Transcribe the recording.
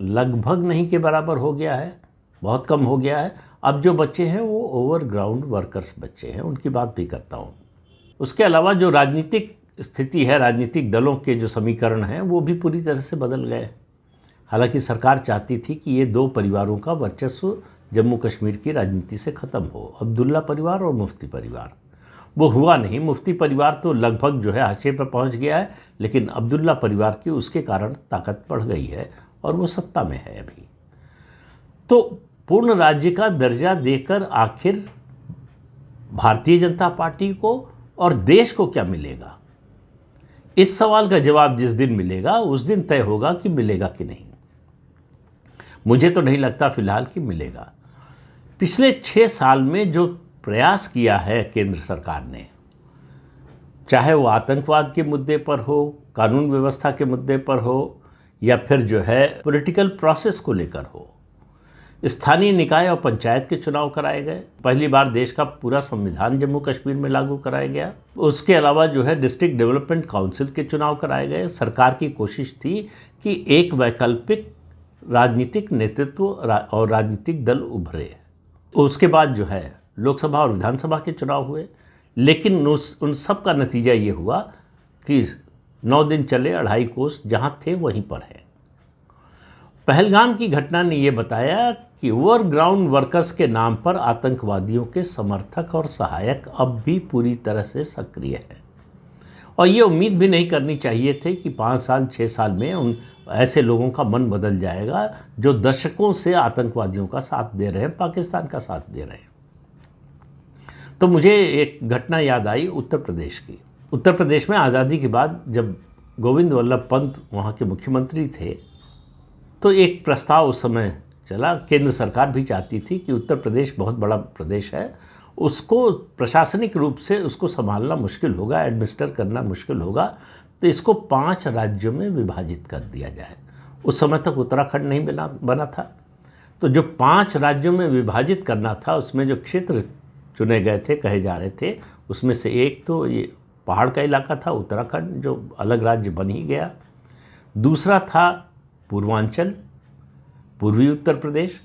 लगभग नहीं के बराबर हो गया है, बहुत कम हो गया है। अब जो बच्चे हैं वो ओवरग्राउंड वर्कर्स बच्चे हैं, उनकी बात भी करता हूँ। उसके अलावा जो राजनीतिक स्थिति है, राजनीतिक दलों के जो समीकरण हैं वो भी पूरी तरह से बदल गए। हालांकि सरकार चाहती थी कि ये दो परिवारों का वर्चस्व जम्मू कश्मीर की राजनीति से ख़त्म हो, अब्दुल्ला परिवार और मुफ्ती परिवार। वो हुआ नहीं। मुफ्ती परिवार तो लगभग जो है हाशिए पर पहुंच गया है, लेकिन अब्दुल्ला परिवार की उसके कारण ताकत बढ़ गई है और वो सत्ता में है अभी। तो पूर्ण राज्य का दर्जा देकर आखिर भारतीय जनता पार्टी को और देश को क्या मिलेगा? इस सवाल का जवाब जिस दिन मिलेगा उस दिन तय होगा कि मिलेगा कि नहीं। मुझे तो नहीं लगता फिलहाल कि मिलेगा। पिछले 6 साल में जो प्रयास किया है केंद्र सरकार ने, चाहे वो आतंकवाद के मुद्दे पर हो, कानून व्यवस्था के मुद्दे पर हो, या फिर जो है पॉलिटिकल प्रोसेस को लेकर हो, स्थानीय निकाय और पंचायत के चुनाव कराए गए। पहली बार देश का पूरा संविधान जम्मू कश्मीर में लागू कराया गया। उसके अलावा जो है डिस्ट्रिक्ट डेवलपमेंट काउंसिल के चुनाव कराए गए। सरकार की कोशिश थी कि एक वैकल्पिक राजनीतिक नेतृत्व और राजनीतिक दल उभरे। उसके बाद जो है लोकसभा और विधानसभा के चुनाव हुए, लेकिन उन सब का नतीजा ये हुआ कि 9 दिन चले 2.5 कोस जहाँ थे वहीं पर है। पहलगाम की घटना ने ये बताया कि ओवरग्राउंड वर्कर्स के नाम पर आतंकवादियों के समर्थक और सहायक अब भी पूरी तरह से सक्रिय हैं। और ये उम्मीद भी नहीं करनी चाहिए थी कि 5 साल 6 साल में उन ऐसे लोगों का मन बदल जाएगा जो दशकों से आतंकवादियों का साथ दे रहे हैं, पाकिस्तान का साथ दे रहे हैं। तो मुझे एक घटना याद आई उत्तर प्रदेश की। उत्तर प्रदेश में आज़ादी के बाद जब गोविंद वल्लभ पंत वहाँ के मुख्यमंत्री थे, तो एक प्रस्ताव उस समय चला। केंद्र सरकार भी चाहती थी कि उत्तर प्रदेश बहुत बड़ा प्रदेश है, उसको प्रशासनिक रूप से उसको संभालना मुश्किल होगा, एडमिनिस्टर करना मुश्किल होगा, तो इसको 5 राज्यों में विभाजित कर दिया जाए। उस समय तक उत्तराखंड नहीं बना था। तो जो 5 राज्यों में विभाजित करना था, उसमें जो क्षेत्र चुने गए थे, कहे जा रहे थे, उसमें से एक तो ये पहाड़ का इलाका था उत्तराखंड, जो अलग राज्य बन ही गया। दूसरा था पूर्वांचल, पूर्वी उत्तर प्रदेश,